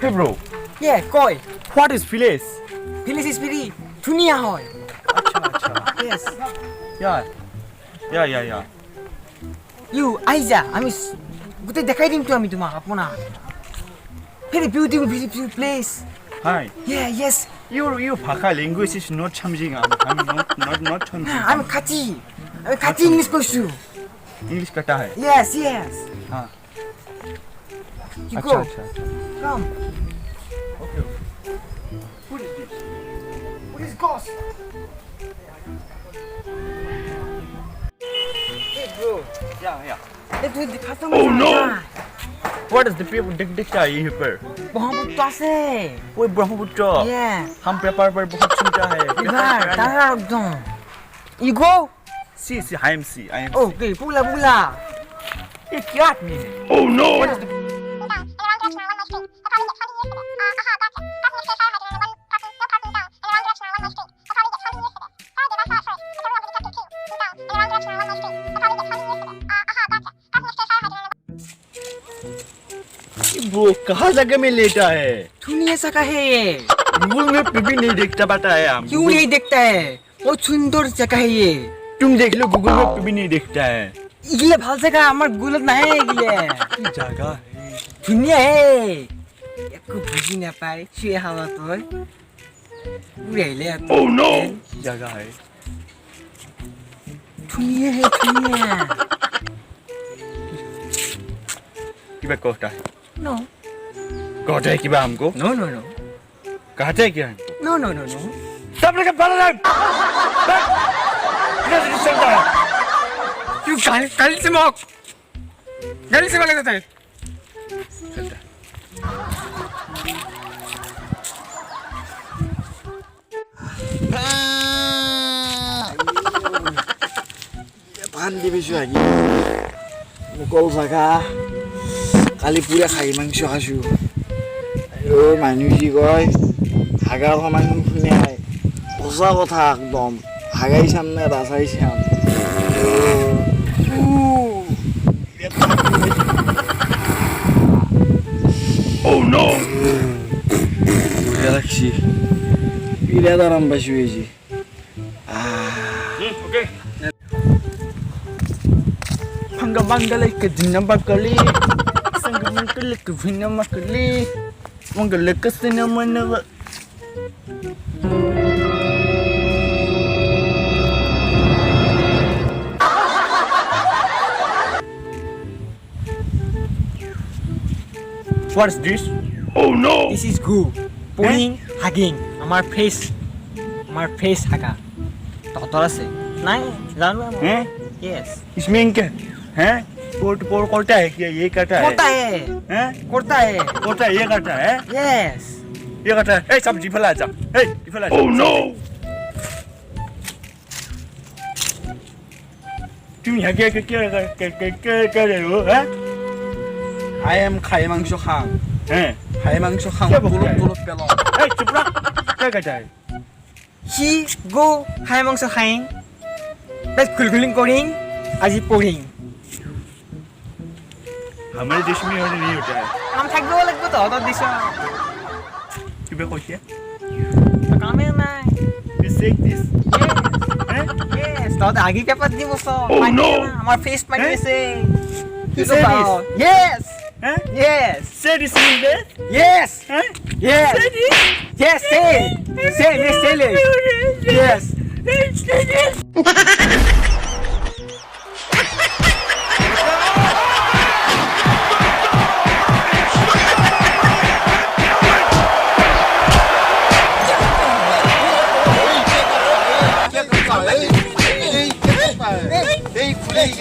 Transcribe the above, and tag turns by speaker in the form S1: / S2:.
S1: Hey bro,
S2: Yeah, koi.
S1: what is village?
S2: Village is very dunia hoy. Yes.
S1: Yeah.
S2: You আইজা আমি গোটে দেখাই দিম তো আমি তোমাক আপোনাক very beautiful place.
S1: Hi.
S2: Yeah, yes.
S1: Your Bhaka language is not changing. I'm not changing.
S2: আমি খাতি ইংলিশ কৈছো.
S1: English kata hai.
S2: Yes.
S1: हाँ.
S2: You
S1: अच्छा.
S2: go. Come.
S1: Okay.
S2: What is this? What is ghost? Hey bro.
S1: Yeah.
S2: Let me दिखाता हूँ.
S1: Oh no. What is the people dicta here पर?
S2: ब्रह्मपुत्र আছে.
S1: वो ब्रह्मपुत्र.
S2: Yeah.
S1: हम पेपर पर बहुत सुनता है.
S2: River, तारा एकदम. You go?
S1: See, I am.
S2: Okay, pula.
S1: ये क्या आदमी है? Oh no. What is the वो कहाँ जगह में लेटा है?
S2: दुनिया जगह है ये.
S1: गूगल में भी नहीं देखता पाता है हम.
S2: क्यों नहीं देखता है? बहुत सुंदर जगह है ये.
S1: तुम देख लो गूगल में भी नहीं देखता है.
S2: इगले ভাল जगह আমার গুলত নাই ইগলে.
S1: কি জায়গা?
S2: दुनिया है. একো বুঝি না পাই শুয়ে হাওয়া তোর. উড়াইলে.
S1: Oh no. जगह है.
S2: दुनिया है दुनिया.
S1: किबा कहता है?
S2: No.
S1: कहता है किबा हमको?
S2: No.
S1: कहता है क्या हमको?
S2: No.
S1: सब लोग बाला लग. कैसे चलता है?
S2: तू कल से मौक. गाड़ी से वाले है.
S1: चलता है.
S3: Pandi bisu lagi. Mukul saka. Kali pura khai mangso asu. Ayo manusi koi. Hagar saman punya hai. Osa kotha ekdom. Hagai samne rasai sam.
S1: Oh no.
S3: Galaxy. Ila daram basu eji.
S1: Okay. Panggamanggalay ka din na bakali. Sanggamanggalay ka din na makali. Manggalay kasi naman na. What's this? Oh no!
S2: This is goo. Pouring, hugging. আমার face হাগা. ততর আছে. নাই জানো আমি.
S1: हैं?
S2: Yes.
S1: इसमें क्या हैं? पोट करता है क्या? ये करता है?
S2: करता है.
S1: हैं?
S2: करता है.
S1: करता है ये करता है?
S2: Yes.
S1: ये करता है? ए सब्जी फैला जा. ए फैला जा. Oh no! तुम यहाँ क्या रहे हो? हैं?
S3: I am khai mangso khang.
S1: हैं?
S3: Khai mangso khang.
S1: Siapa
S3: Tuluk
S1: khai?
S3: tuluk pelong.
S1: ए चुप रह. क्या करता है?
S2: He go হাই মাংস খাইং. That's গুলগুলিং করিং. আজি পড়িং.
S1: हमारे देश में और नहीं होता है.
S2: কাম থাকবেও লাগবে তো অত দিছ.
S1: क्यों कोई क्या?
S2: কামে নাই.
S1: You say this? हैं?
S2: Yes. তো আগে পেপার দিব সো.
S1: Oh, no.
S2: আমার ফেস পাইছে.
S1: You say this?
S2: Yes.
S1: हैं?
S2: Yes.
S1: Say this in English?
S2: Yes.
S1: हैं?
S2: Yes.
S1: Say this?
S2: Yes. Say it. Say it. Yes.
S1: Say this?
S3: Ei, kulei.